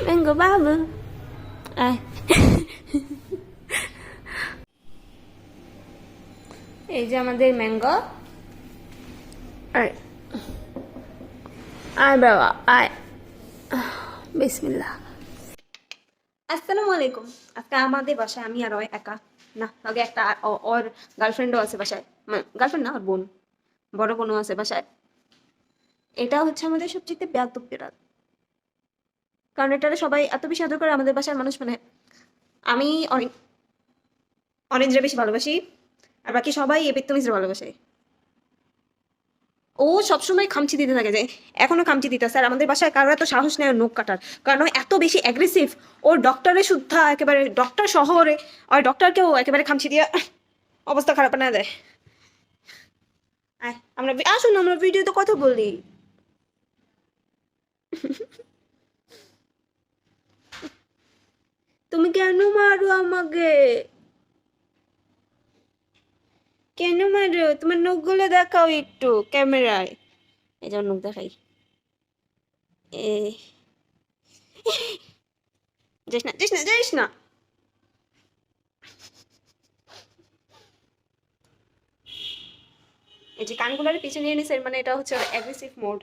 Mango বাবু আয়। এই যে আমাদের ম্যাঙ্গো। আয় আয় বাবা আয়। বিসমিল্লাহ। আসসালামু আলাইকুম। আজকে আমাদের বাসায় আমি আর ওই একা না, আগে একটা ওর গার্লফ্রেন্ডও আছে বাসায়। গার্লফ্রেন্ড না, ওর বোন, বড় বোনও আছে বাসায়। এটা হচ্ছে আমাদের সবচেয়ে বেয়াদব বিড়াল, কারণ এটা সবাই এত বেশি আদর করে আমাদের বাসার মানুষ। মানে আমি অরেঞ্জরে বেশি ভালোবাসি, আর বাকি সবাই এ পেত্তমিজরে ভালোবাসে। ও সবসময় খামচি দিতে থাকে, যে এখনো খামচি দিতে। স্যার আমাদের বাসায় কারো এত সাহস নেই ওর নখ কাটার, কারণ ও এত বেশি অ্যাগ্রেসিভ। ওর ডক্টরের শুদ্ধা একেবারে, ডক্টর শহরে আর ডক্টরকেও একেবারে খামচি দিয়ে অবস্থা খারাপ না দেয়। আমরা আসুন, আমরা ভিডিওতে কথা বলি। তুমি কেন মারো আমাকে? কেন মারো? তোমার নখগুলো দেখাও একটু ক্যামেরায়। এই যে নখ দেখাই। এ যাইস না, যাইস না, যাইস না। এই যে কানগুলোর পিছনে নিয়ে নিছে, মানে এটা হচ্ছে অ্যাগ্রেসিভ মোড।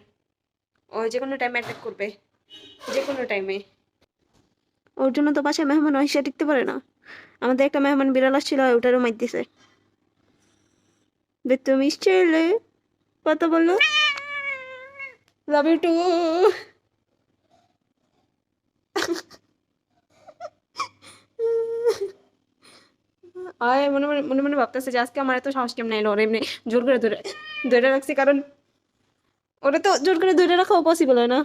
ও যে কোনো টাইমে অ্যাটাক করবে, যে কোনো টাইমে। ওর জন্য তো বাসায় মেহমান এসে টিকতে পারে না। আমাদের একটা মেহমান বিড়াল আসছিল, ওটারও মাইর দিছে। তুমি ছেলে কথা বললো, লাভ ইউ টু। আয় মনে মনে মনে মনে ভাবতেছে যে আজকে আমার এত সাহস কেমন এলো। ওর এমনি জোর করে ধরে ধরে রাখছি, কারণ ওরা তো জোর করে ধরে রাখাও পসিবল হয় না।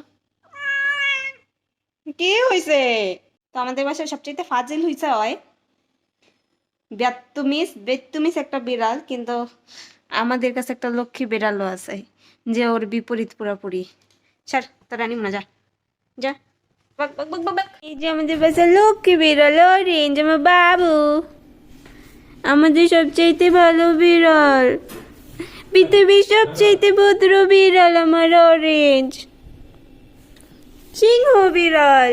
কি হয়েছে? তো আমাদের বাসায় সবচেয়ে ফাজিল হয়েছে হয় বেত্তুমিস। বেত্তুমিস একটা বিড়াল, কিন্তু আমাদের কাছে একটা লক্ষ্মী বিড়ালও আছে, যে ওর বিপরীত পুরাপুরি। স্যার তোরা নিম না, যা যা। বক বক বক বক বক। এই যে আমাদের বাসায় লক্ষ্মী বিড়াল অরেঞ্জ, আমার বাবু, আমাদের সবচাইতে ভালো বিড়াল, পৃথিবীর সবচাইতে ভদ্র বিড়াল আমার অরেঞ্জ, সিংহ বিড়াল।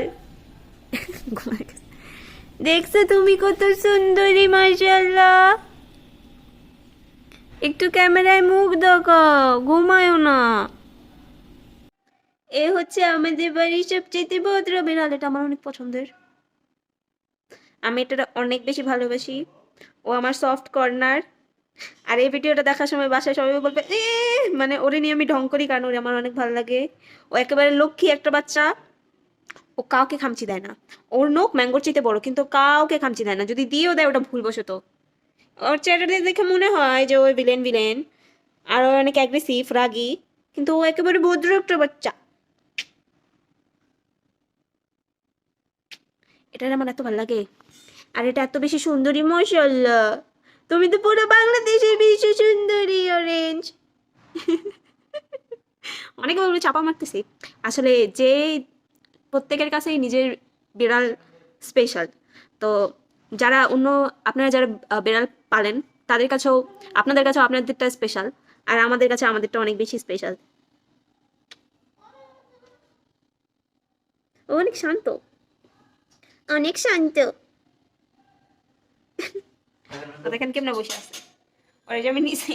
দেখছো তুমি কত সুন্দরী, মাশাআল্লাহ। একটু ক্যামেরায় মুখ দেখাও, ঘুমায়ও না। এ হচ্ছে আমাদের বাড়ির সবচেয়ে ভদ্র বিড়াল। এটা আমার অনেক পছন্দের, আমি এটা অনেক বেশি ভালোবাসি। ও আমার সফট কর্নার। আর এই ভিডিওটা দেখার সময় বাসায় সবাই বলবে এ, মানে ওরে নিয়ে আমি ঢং করি, কারণ ওরে আমার অনেক ভালো লাগে। ও একেবারে লক্ষ্মী একটা বাচ্চা। ও কাউকে খামচি দেয় না। ওর নখ ম্যাঙ্গোর চেয়ে বড়, কিন্তু কাউকে খামচি দেয় না। যদি দিয়েও দেয় ওটা ভুলবশত। ওর চেহারাটা দেখে মনে হয় যে ও ভিলেন ভিলেন, আর ও অনেক অ্যাগ্রেসিভ, রাগী, কিন্তু ও একেবারে ভদ্র একটা বাচ্চা। এটা আমার এত ভালো লাগে, আর এটা এত বেশি সুন্দরী, মাশাআল্লাহ। তুমি তো পুরো বাংলাদেশের বিশ্ব সুন্দরী অরেঞ্জ। অনেকে বলবে চাপা মারতেছি, আসলে যে প্রত্যেকের কাছেই নিজের বিড়াল স্পেশাল। তো যারা আপনারা যারা বিড়াল পালেন, তাদের কাছেও আপনাদের কাছেও আপনাদেরটা স্পেশাল, আর আমাদের কাছে আমাদেরটা অনেক বেশি স্পেশাল। অনেক শান্ত, অনেক শান্ত। দেখেন কেমনে বসে আছে, ওরা যে আমি নিচে।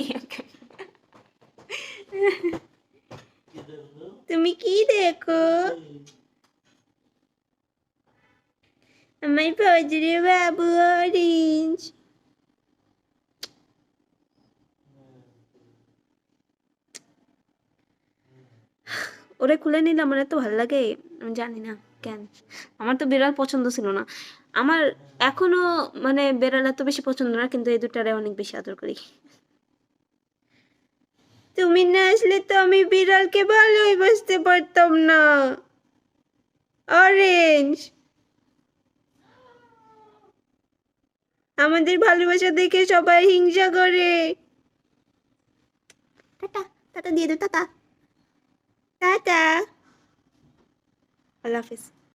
তুমি কি দেখো? আমার ফজরে বাবু অরেঞ্জ। ওরে খুলে নিলে আমার এত ভালো লাগে, আমি জানি না কেন। আমার তো বিড়াল পছন্দ ছিল না, আমার এখনো মানে বিড়াল এত বেশি পছন্দ না, কিন্তু এই দুটারে অনেক বেশি আদর করি। তুমি না আসলে তো আমি বিড়ালকে ভালোই বাসতে পারতাম না, অরেঞ্জ। আমাদের ভালোবাসা দেখে সবাই হিংসা করে। টাটা, টাটা দিয়ে দে, টাটা, টাটা, আল্লাহ হাফিজ।